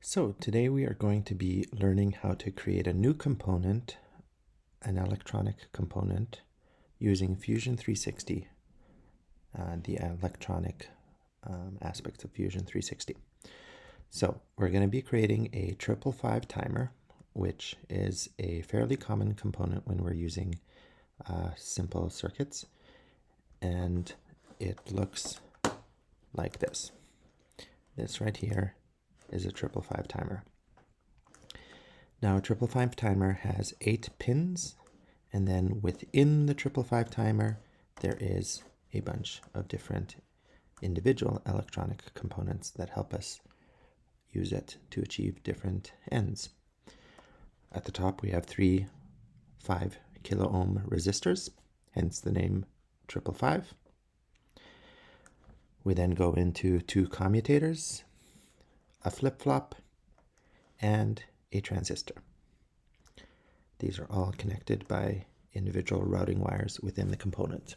So today we are going to be learning how to create a new component, an electronic component, using Fusion 360, the electronic aspects of Fusion 360. So we're going to be creating a 555 timer, which is a fairly common component when we're using simple circuits. And it looks like this. This right here is a 555 timer. Now a 555 timer has 8 pins, and then within the 555 timer there is a bunch of different individual electronic components that help us use it to achieve different ends. At the top we have 3 5 kilo ohm resistors, hence the name 555. We then go into 2 commutators, a flip-flop, and a transistor. These are all connected by individual routing wires within the component.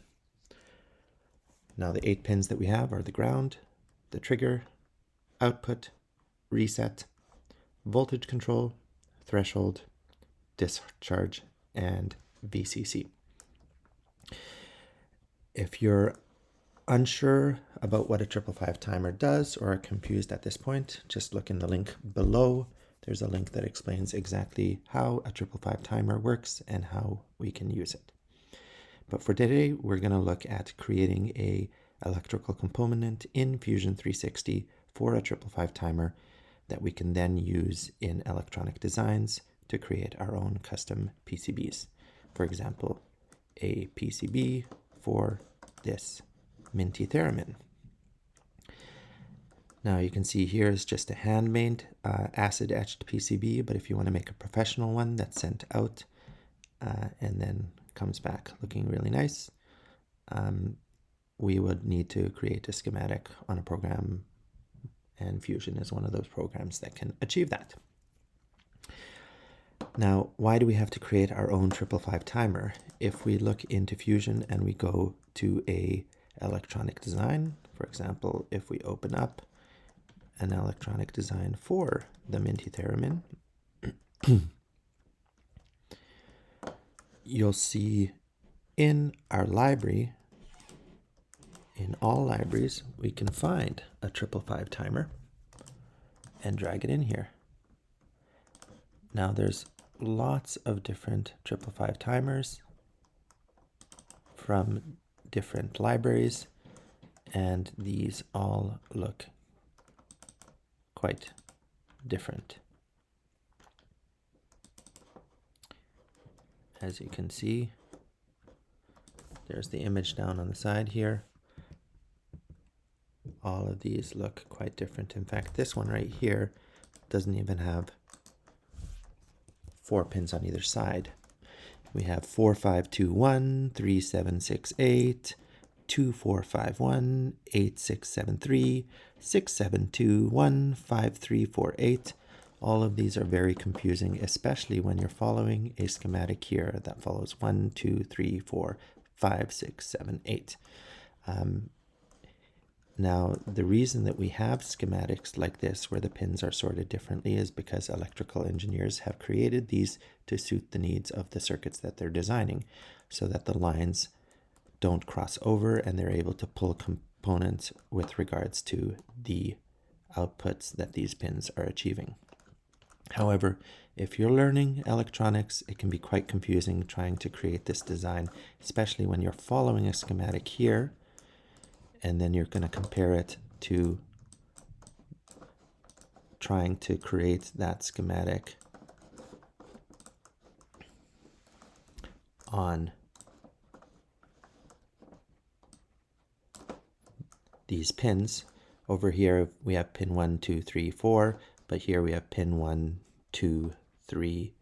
Now the 8 pins that we have are the ground, the trigger, output, reset, voltage control, threshold, discharge, and VCC. If you're unsure about what a 555 timer does or are confused at this point, just look in the link below. There's a link that explains exactly how a 555 timer works and how we can use it. But for today, we're going to look at creating a electrical component in Fusion 360 for a 555 timer that we can then use in electronic designs to create our own custom PCBs. For example, a PCB for this Minty Theremin. Now you can see here is just a handmade acid etched PCB, but if you want to make a professional one that's sent out and then comes back looking really nice, we would need to create a schematic on a program, and Fusion is one of those programs that can achieve that. Now, why do we have to create our own 555 timer? If we look into Fusion and we go to a electronic design, for example, if we open up an electronic design for the Minty Theremin, you'll see in our library, in all libraries, we can find a 555 timer and drag it in here. Now there's lots of different 555 timers from different libraries, and these all look quite different. As you can see, there's the image down on the side here. All of these look quite different. In fact, this one right here doesn't even have 4 pins on either side. We have 4521, 3768, 2451, 8673, 6721, 5348. All of these are very confusing, especially when you're following a schematic here that follows 1, 2, 3, 4, 5, 6, 7, 8. Now, the reason that we have schematics like this where the pins are sorted differently is because electrical engineers have created these to suit the needs of the circuits that they're designing, so that the lines don't cross over and they're able to pull components with regards to the outputs that these pins are achieving. However, if you're learning electronics, it can be quite confusing trying to create this design, especially when you're following a schematic here, and then you're going to compare it to trying to create that schematic on these pins. Over here we have pin 1, 2, 3, 4, but here we have pin 1, 2, 3,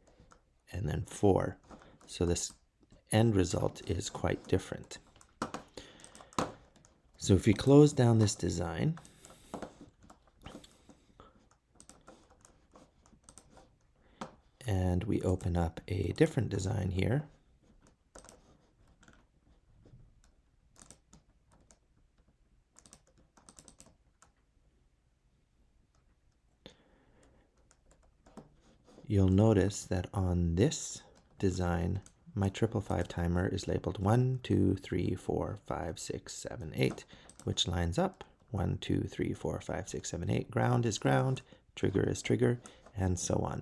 and then 4. So this end result is quite different. So if we close down this design, and we open up a different design here, you'll notice that on this design, my 555 timer is labeled 1, 2, 3, 4, 5, 6, 7, 8, which lines up. 1, 2, 3, 4, 5, 6, 7, 8. Ground is ground, trigger is trigger, and so on.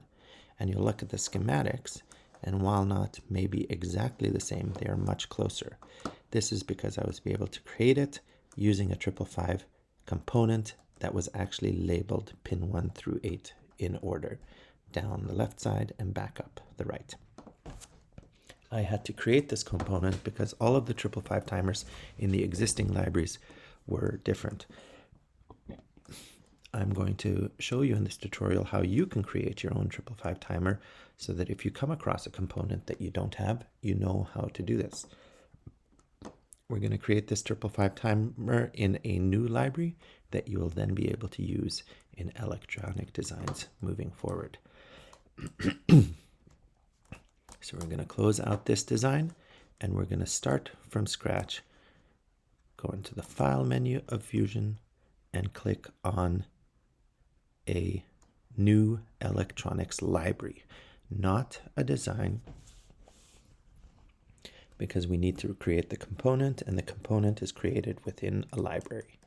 And you'll look at the schematics, and while not maybe exactly the same, they are much closer. This is because I was able to create it using a 555 component that was actually labeled pin 1 through 8 in order, down the left side and back up the right. I had to create this component because all of the 555 timers in the existing libraries were different. I'm going to show you in this tutorial how you can create your own 555 timer so that if you come across a component that you don't have, you know how to do this. We're going to create this 555 timer in a new library that you will then be able to use in electronic designs moving forward. So we're going to close out this design and we're going to start from scratch. Go into the File menu of Fusion and click on a new electronics library, not a design, because we need to create the component, and the component is created within a library.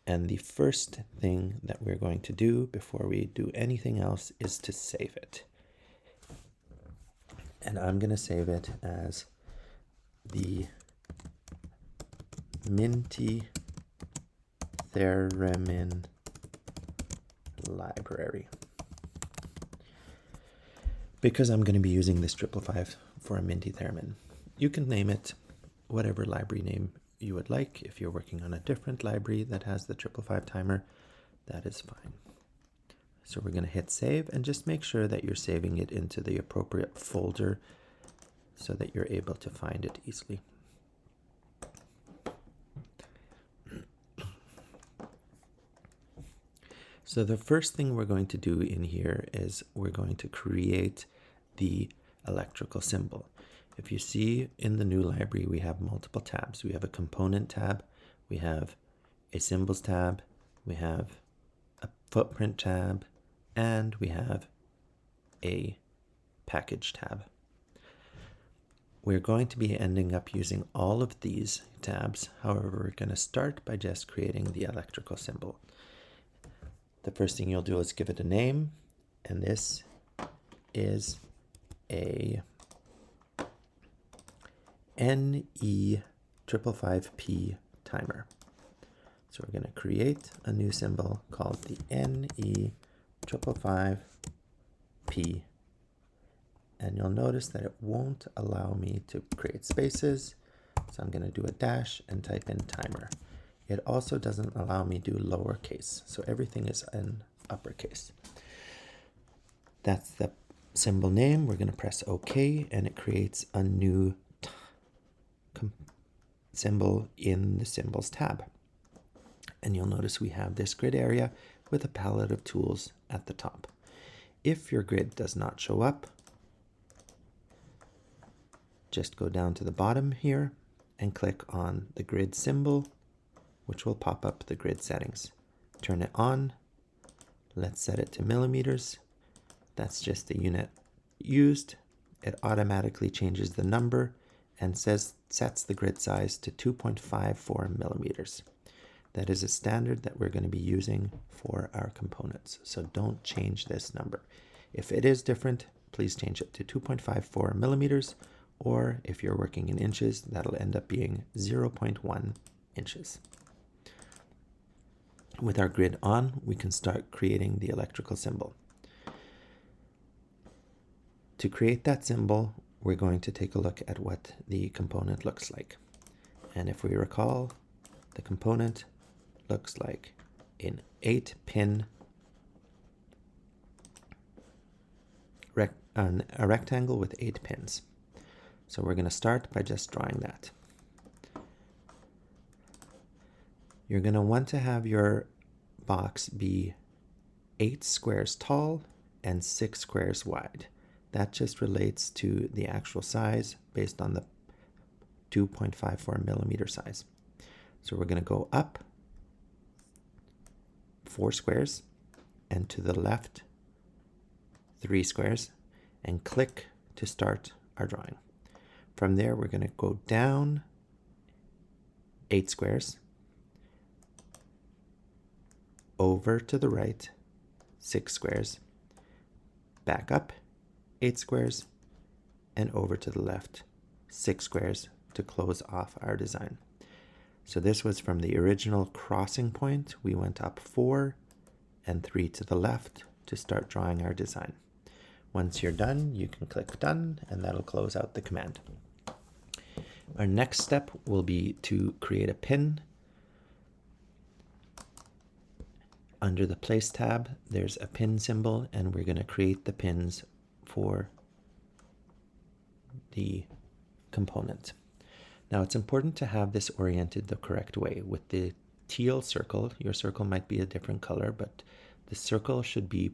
And the first thing that we're going to do before we do anything else is to save it. And I'm going to save it as the Minty Theremin library, because I'm going to be using this 555 for a Minty Theremin. You can name it whatever library name you would like. If you're working on a different library that has the 555 timer, that is fine. So we're going to hit save and just make sure that you're saving it into the appropriate folder so that you're able to find it easily. So the first thing we're going to do in here is we're going to create the electrical symbol. If you see in the new library, we have multiple tabs. We have a component tab, we have a symbols tab, we have a footprint tab, and we have a package tab. We're going to be ending up using all of these tabs. However, we're going to start by just creating the electrical symbol. The first thing you'll do is give it a name, and this is a NE555P timer. So we're going to create a new symbol called the NE555P, and you'll notice that it won't allow me to create spaces, so I'm going to do a dash and type in timer. It also doesn't allow me to do lowercase, so everything is in uppercase. That's the symbol name. We're going to press OK, and it creates a new symbol in the Symbols tab. And you'll notice we have this grid area with a palette of tools at the top. If your grid does not show up, just go down to the bottom here and click on the grid symbol, which will pop up the grid settings. Turn it on. Let's set it to millimeters. That's just the unit used. It automatically changes the number and sets the grid size to 2.54 millimeters. That is a standard that we're going to be using for our components, so don't change this number. If it is different, please change it to 2.54 millimeters, or if you're working in inches, that'll end up being 0.1 inches. With our grid on, we can start creating the electrical symbol. To create that symbol, we're going to take a look at what the component looks like. And if we recall, the component looks like an 8-pin a rectangle with 8 pins. So we're going to start by just drawing that. You're going to want to have your box be 8 squares tall and 6 squares wide. That just relates to the actual size based on the 2.54 millimeter size. So we're going to go up 4 squares and to the left 3 squares, and click to start our drawing. From there, we're going to go down 8 squares, over to the right 6 squares, back up 8 squares, and over to the left 6 squares to close off our design. So this was from the original crossing point. We went up 4 and 3 to the left to start drawing our design. Once you're done, you can click done, and that'll close out the command. Our next step will be to create a pin. Under the place tab, there's a pin symbol, and we're going to create the pins for the component. Now it's important to have this oriented the correct way. With the teal circle, your circle might be a different color, but the circle should be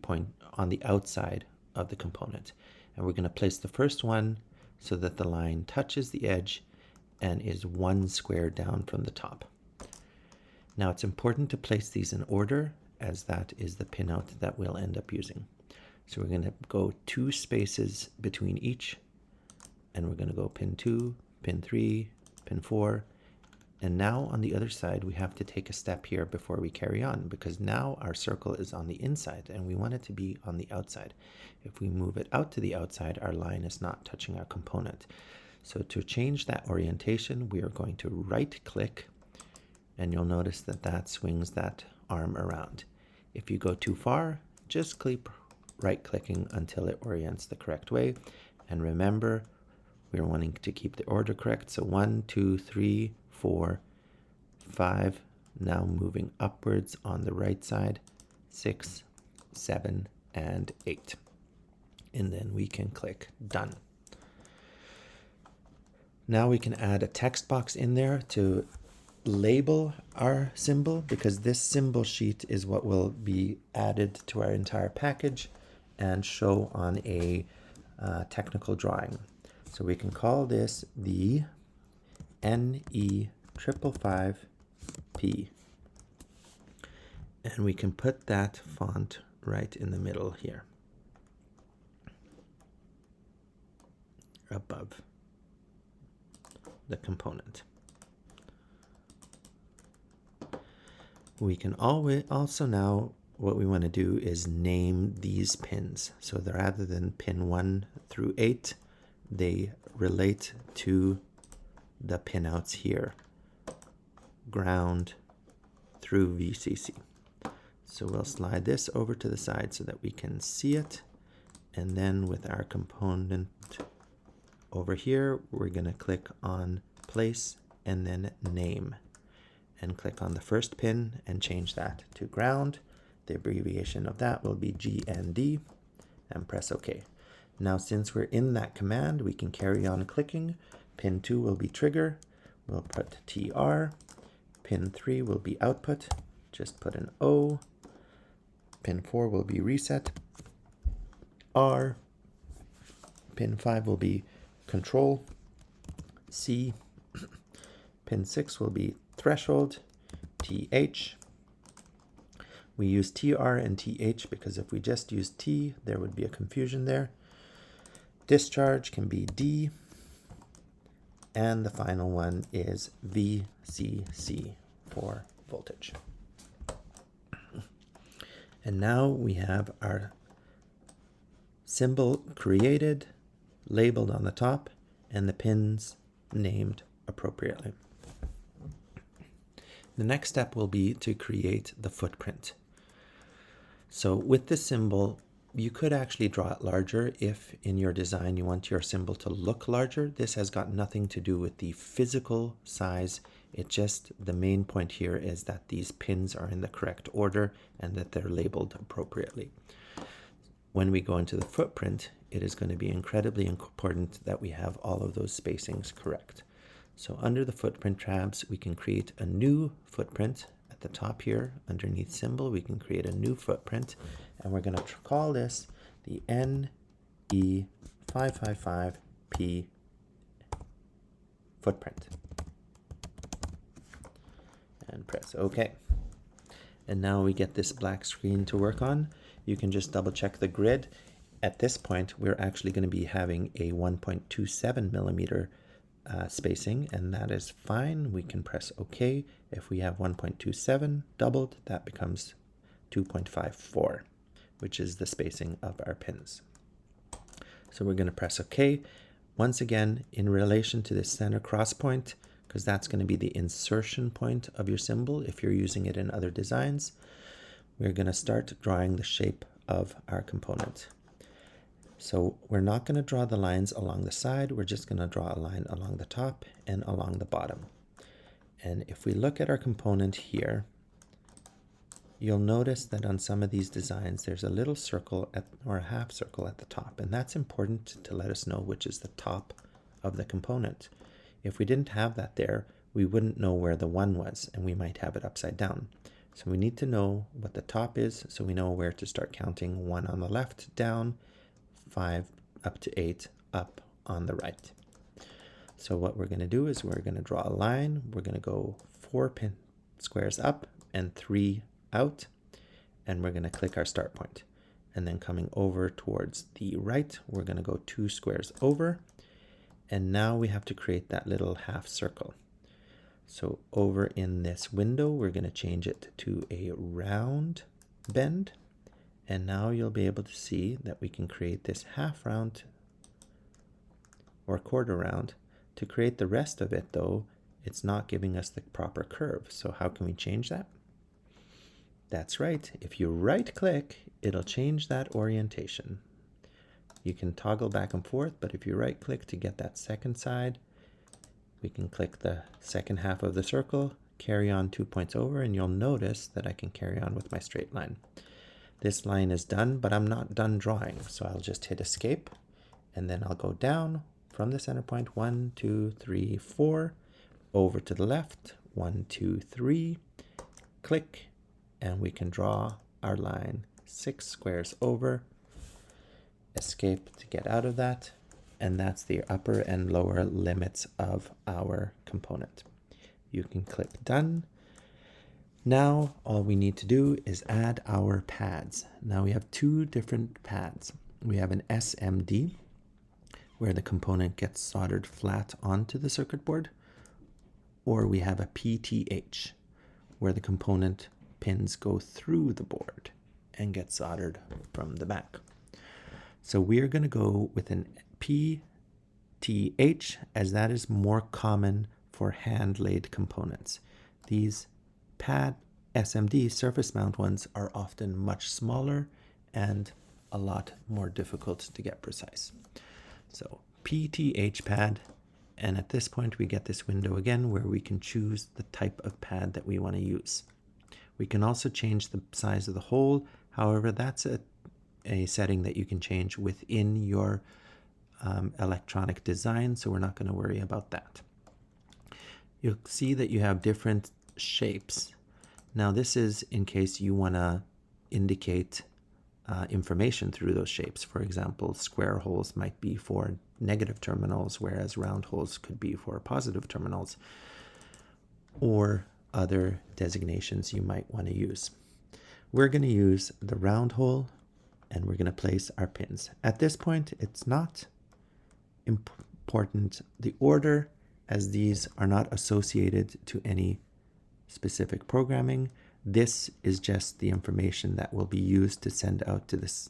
on the outside of the component. And we're going to place the first one so that the line touches the edge and is 1 square down from the top. Now it's important to place these in order, as that is the pinout that we'll end up using. So we're going to go 2 spaces between each, and we're going to go pin 2, pin 3, pin 4, and now on the other side we have to take a step here before we carry on, because now our circle is on the inside and we want it to be on the outside. If we move it out to the outside, our line is not touching our component. So to change that orientation, we are going to right click, and you'll notice that that swings that arm around. If you go too far, just keep right clicking until it orients the correct way. And remember, we're wanting to keep the order correct. So 1, 2, 3, 4, 5, now moving upwards on the right side, 6, 7, and 8. And then we can click done. Now we can add a text box in there to label our symbol, because this symbol sheet is what will be added to our entire package and show on a technical drawing. So we can call this the NE555P, and we can put that font right in the middle here above the component. We can also now, what we want to do is name these pins. So rather than pin 1 through 8, they relate to the pinouts here, ground through VCC. So we'll slide this over to the side so that we can see it. And then with our component over here, we're going to click on place and then name, and click on the first pin and change that to ground. The abbreviation of that will be GND, and press OK. Now since we're in that command, we can carry on clicking. Pin 2 will be trigger. We'll put TR. Pin 3 will be output. Just put an O. Pin 4 will be reset. R. Pin 5 will be control. C. Pin 6 will be threshold. TH. We use TR and TH because if we just use T, there would be a confusion there. Discharge can be D. And the final one is VCC for voltage. And now we have our symbol created, labeled on the top, and the pins named appropriately. The next step will be to create the footprint. So with this symbol, you could actually draw it larger if in your design you want your symbol to look larger. This has got nothing to do with the physical size. The main point here is that these pins are in the correct order and that they're labeled appropriately. When we go into the footprint, it is going to be incredibly important that we have all of those spacings correct. So under the footprint tabs, we can create a new footprint. At the top here, underneath symbol, we can create a new footprint, and we're going to call this the NE555P footprint. And press OK. And now we get this black screen to work on. You can just double check the grid. At this point, we're actually going to be having a 1.27 millimeter spacing, and that is fine. We can press OK. If we have 1.27 doubled, that becomes 2.54, which is the spacing of our pins. So we're going to press OK. Once again, in relation to the center cross point, because that's going to be the insertion point of your symbol if you're using it in other designs, we're going to start drawing the shape of our component. So we're not going to draw the lines along the side, we're just going to draw a line along the top and along the bottom. And if we look at our component here, you'll notice that on some of these designs there's a little circle or a half circle at the top, and that's important to let us know which is the top of the component. If we didn't have that there, we wouldn't know where the 1 was, and we might have it upside down. So we need to know what the top is, so we know where to start counting 1 on the left down, 5 up to 8 up on the right. So what we're going to do is we're going to draw a line. We're going to go 4 pin squares up and 3 out, and we're going to click our start point. And then coming over towards the right, we're going to go 2 squares over, and now we have to create that little half circle. So over in this window, we're going to change it to a round bend. And now you'll be able to see that we can create this half round or quarter round. To create the rest of it, though, it's not giving us the proper curve. So how can we change that? That's right. If you right click, it'll change that orientation. You can toggle back and forth, but if you right click to get that second side, we can click the second half of the circle, carry on 2 points over, and you'll notice that I can carry on with my straight line. This line is done, but I'm not done drawing, so I'll just hit escape, and then I'll go down from the center point 1, 2, 3, 4, over to the left 1, 2, 3, click, and we can draw our line 6 squares over, escape to get out of that, and that's the upper and lower limits of our component. You can click done. Now all we need to do is add our pads. Now we have 2 different pads. We have an SMD, where the component gets soldered flat onto the circuit board, or we have a PTH, where the component pins go through the board and get soldered from the back. So we're going to go with an PTH, as that is more common for hand-laid components. These pad SMD surface mount ones are often much smaller and a lot more difficult to get precise. So PTH pad, and at this point we get this window again where we can choose the type of pad that we want to use. We can also change the size of the hole. However, that's a setting that you can change within your electronic design, so we're not going to worry about that. You'll see that you have different shapes. Now this is in case you want to indicate information through those shapes. For example, square holes might be for negative terminals, whereas round holes could be for positive terminals, or other designations you might want to use. We're going to use the round hole, and we're going to place our pins. At this point, it's not important the order, as these are not associated to any specific programming. This is just the information that will be used to send out to this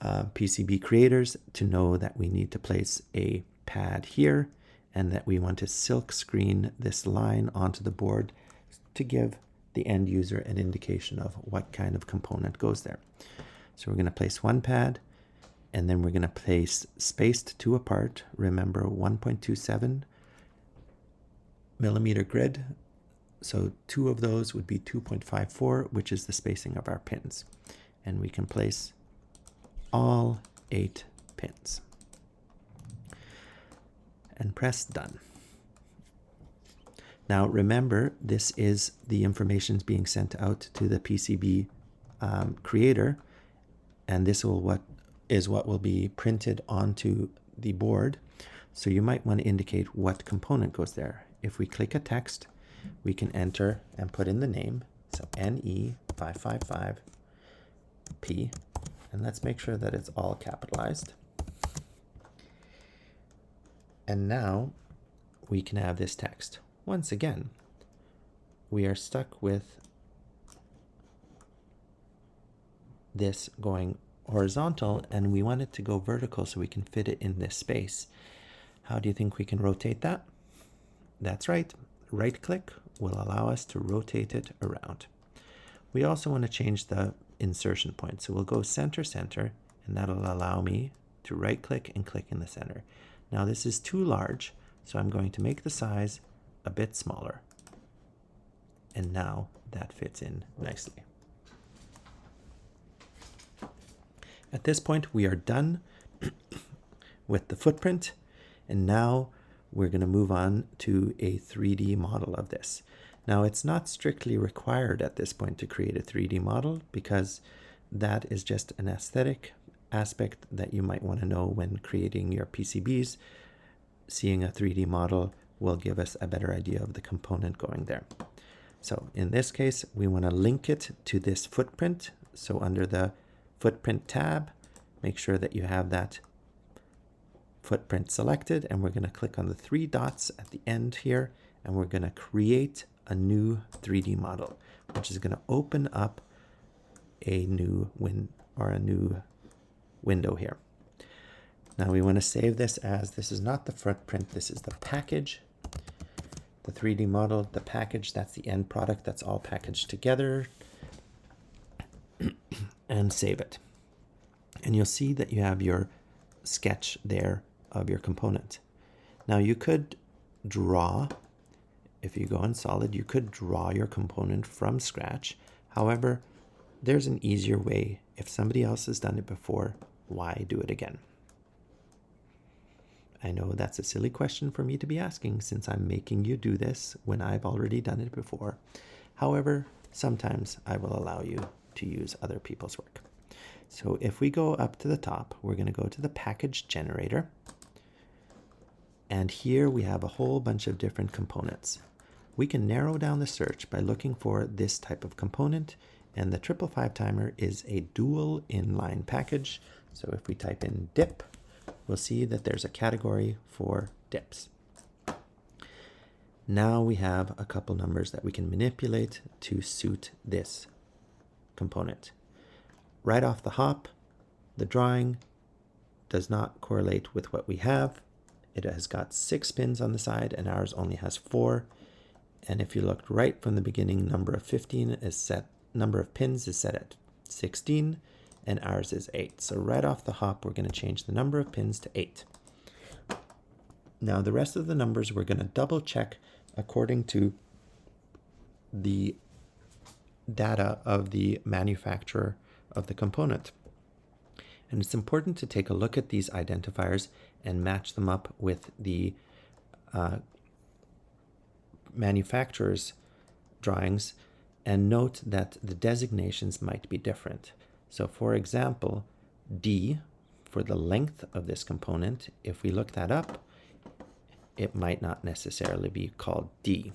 PCB creators to know that we need to place a pad here and that we want to silk screen this line onto the board to give the end user an indication of what kind of component goes there. So we're going to place 1 pad, and then we're going to place spaced 2 apart. Remember, 1.27 millimeter grid. So 2 of those would be 2.54, which is the spacing of our pins. And we can place all 8 pins. And press done. Now remember, this is the information being sent out to the PCB creator, and this is what will be printed onto the board. So you might want to indicate what component goes there. If we click a text, we can enter and put in the name, so NE555P, And let's make sure that it's all capitalized. And now we can have this text. Once again, we are stuck with this going horizontal, and we want it to go vertical so we can fit it in this space. How do you think we can rotate that? That's right. Right click will allow us to rotate it around. We also want to change the insertion point. So we'll go center, center, and that'll allow me to right click and click in the center. Now this is too large, so I'm going to make the size a bit smaller. And now that fits in nicely. At this point, we are done with the footprint, and now we're going to move on to a 3D model of this. Now, it's not strictly required at this point to create a 3D model, because that is just an aesthetic aspect that you might want to know when creating your PCBs. Seeing a 3D model will give us a better idea of the component going there. So in this case, we want to link it to this footprint. So under the footprint tab, make sure that you have that footprint selected, and we're going to click on the 3 dots at the end here, and we're going to create a new 3D model, which is going to open up a new window here. Now we want to save this as, this is not the footprint, this is the package. The 3D model, the package, that's the end product, that's all packaged together. And save it. And you'll see that you have your sketch there of your component. Now you could draw, if you go in Solid, you could draw your component from scratch. However, there's an easier way. If somebody else has done it before, why do it again? I know that's a silly question for me to be asking, since I'm making you do this when I've already done it before. However, sometimes I will allow you to use other people's work. So if we go up to the top, we're going to go to the package generator. And here we have a whole bunch of different components. We can narrow down the search by looking for this type of component, and the 555 timer is a dual inline package. So if we type in dip, we'll see that there's a category for dips. Now we have a couple numbers that we can manipulate to suit this component. Right off the hop, the drawing does not correlate with what we have. It has got 6 pins on the side, and ours only has 4. And if you looked right from the beginning, number of pins is set at 16, and ours is 8. So right off the hop, we're going to change the number of pins to 8. Now the rest of the numbers we're going to double check according to the data of the manufacturer of the component. And it's important to take a look at these identifiers and match them up with the manufacturer's drawings, and note that the designations might be different. So for example, D, for the length of this component, if we look that up, it might not necessarily be called D.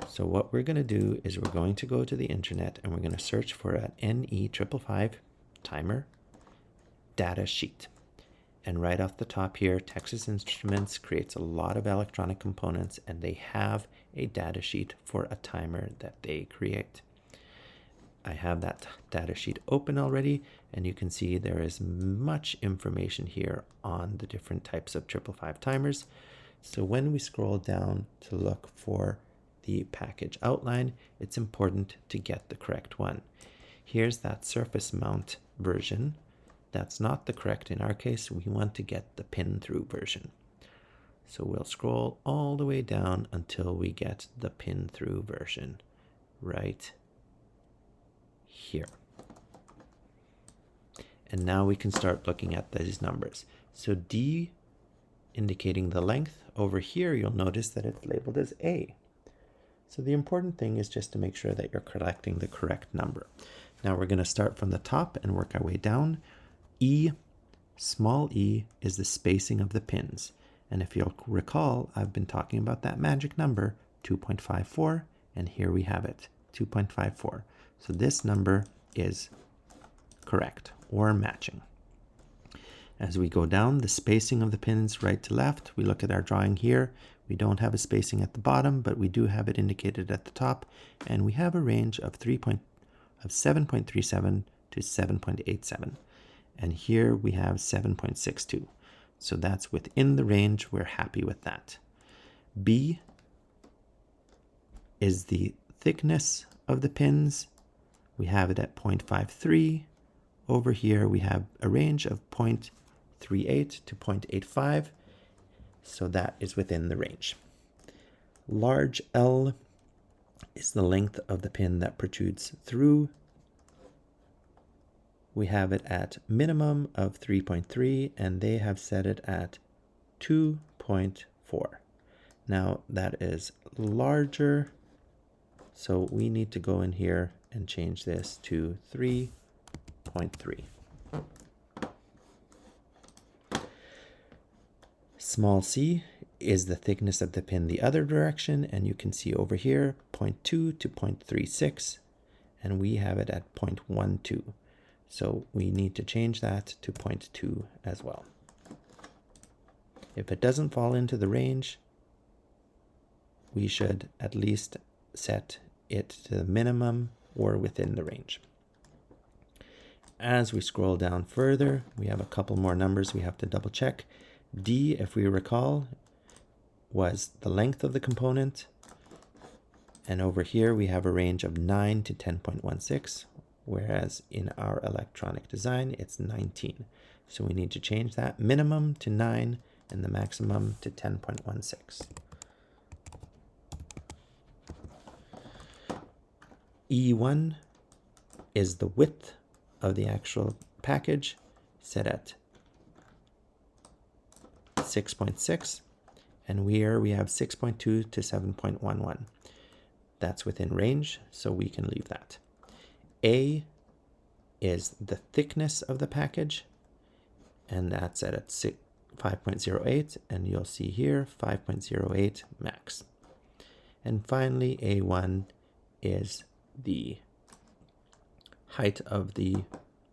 So what we're going to do is we're going to go to the internet, and we're going to search for an NE555 timer data sheet. And right off the top here, Texas Instruments creates a lot of electronic components, and they have a data sheet for a timer that they create. I have that data sheet open already, and you can see there is much information here on the different types of 555 timers. So when we scroll down to look for the package outline, it's important to get the correct one. Here's that surface mount version. That's not the correct in our case. We want to get the pin through version. So we'll scroll all the way down until we get the pin through version right here. And now we can start looking at these numbers. So D, indicating the length, over here you'll notice that it's labeled as A. So the important thing is just to make sure that you're collecting the correct number. Now we're going to start from the top and work our way down. E, small e, is the spacing of the pins. And if you'll recall, I've been talking about that magic number, 2.54, and here we have it, 2.54. So this number is correct or matching. As we go down, the spacing of the pins right to left, we look at our drawing here. We don't have a spacing at the bottom, but we do have it indicated at the top. And we have a range of 7.37 to 7.87. And here we have 7.62. So that's within the range. We're happy with that. B is the thickness of the pins. We have it at 0.53. Over here we have a range of 0.38 to 0.85. So that is within the range. Large L is the length of the pin that protrudes through. We have it at minimum of 3.3 and they have set it at 2.4. Now that is larger, so we need to go in here and change this to 3.3. Small c is the thickness of the pin the other direction, and you can see over here 0.2 to 0.36, and we have it at 0.12. So we need to change that to 0.2 as well. If it doesn't fall into the range, we should at least set it to the minimum or within the range. As we scroll down further, we have a couple more numbers we have to double check. D, if we recall, was the length of the component. And over here we have a range of 9 to 10.16, whereas in our electronic design it's 19. So we need to change that minimum to 9 and the maximum to 10.16. E1 is the width of the actual package, set at 6.6, and here we have 6.2 to 7.11. That's within range, so we can leave that. A is the thickness of the package, and that's set at 5.08, and you'll see here 5.08 max. And finally, A1 is the height of the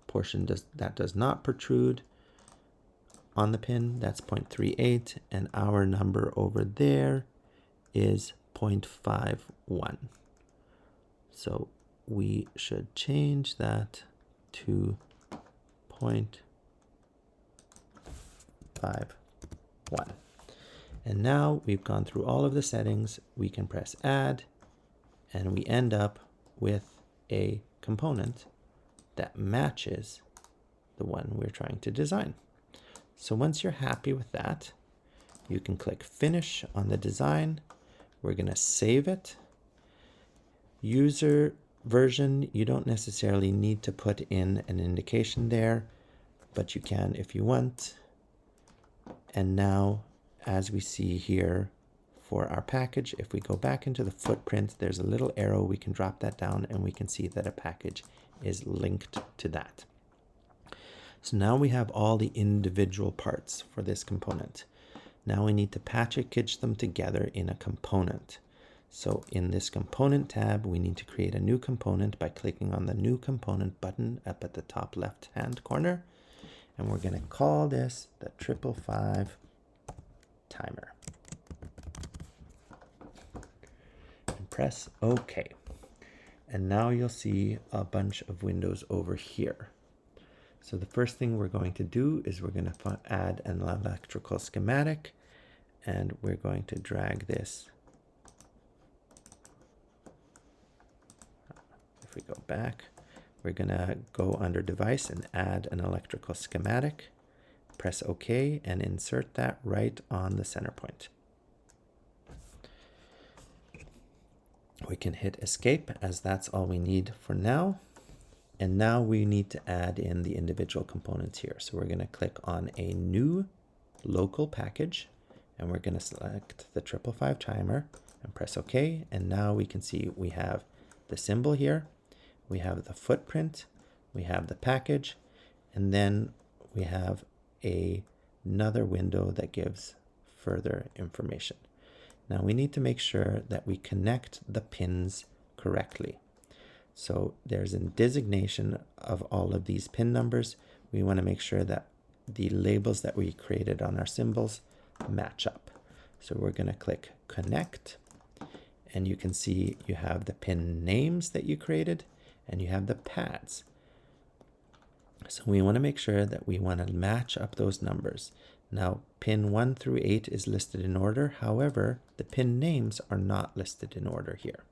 portion that does not protrude on the pin. That's 0.38, and our number over there is 0.51. So we should change that to 0.51. And now we've gone through all of the settings. We can press add, and we end up with a component that matches the one we're trying to design. So once you're happy with that, you can click finish on the design. We're going to save it. User version, you don't necessarily need to put in an indication there, but you can if you want. And now, as we see here for our package, if we go back into the footprint, there's a little arrow. We can drop that down and we can see that a package is linked to that. So now we have all the individual parts for this component. Now we need to package them together in a component. So in this component tab, we need to create a new component by clicking on the new component button up at the top left hand corner. And we're going to call this the 555 timer. And press OK. And now you'll see a bunch of windows over here. So the first thing we're going to do is we're going to add an electrical schematic, and we're going to drag this. If we go back, we're going to go under device and add an electrical schematic, press OK, and insert that right on the center point. We can hit escape, as that's all we need for now. And now we need to add in the individual components here. So we're going to click on a new local package, and we're going to select the 555 timer and press OK. And now we can see we have the symbol here, we have the footprint, we have the package, and then we have another window that gives further information. Now we need to make sure that we connect the pins correctly. So there's a designation of all of these pin numbers. We want to make sure that the labels that we created on our symbols match up. So we're going to click connect, and you can see you have the pin names that you created and you have the pads. So we want to make sure that we want to match up those numbers. Now, pin 1 through 8 is listed in order. However, the pin names are not listed in order here.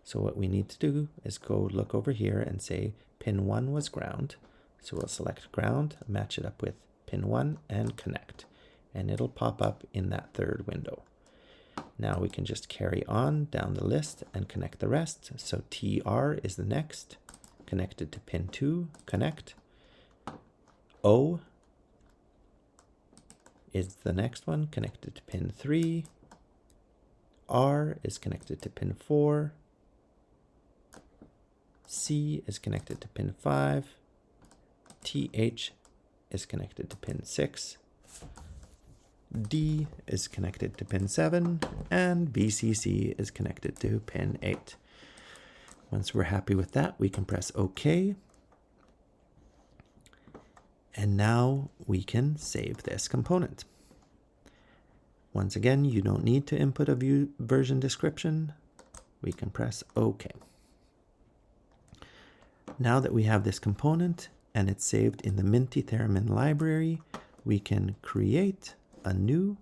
So what we need to do is go look over here and say pin 1 was ground. So we'll select ground, match it up with pin 1 and connect. And it'll pop up in that third window. Now we can just carry on down the list and connect the rest. So TR is the next, connected to pin 2, connect. O is the next one, connected to pin 3. R is connected to pin 4. C is connected to pin 5. TH is connected to pin 6. D is connected to pin 7, and BCC is connected to pin 8. Once we're happy with that, we can press OK. And now we can save this component. Once again, you don't need to input a version description. We can press OK. Now that we have this component and it's saved in the Minty Theremin library, we can create a new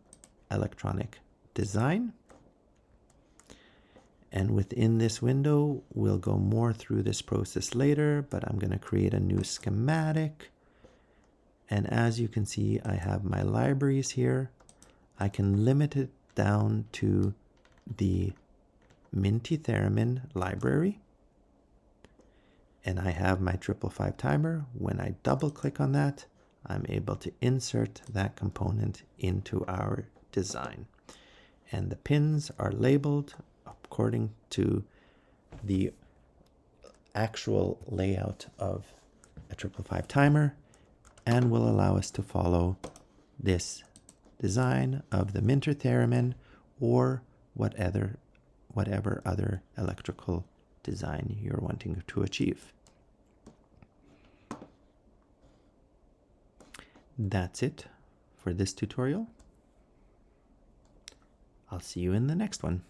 electronic design. And within this window, we'll go more through this process later, but I'm going to create a new schematic. And as you can see, I have my libraries here. I can limit it down to the Minty Theremin library. And I have my 555 timer. When I double click on that, I'm able to insert that component into our design. And the pins are labeled according to the actual layout of a 555 timer and will allow us to follow this design of the Minty Theremin or whatever other electrical design you're wanting to achieve. That's it for this tutorial. I'll see you in the next one.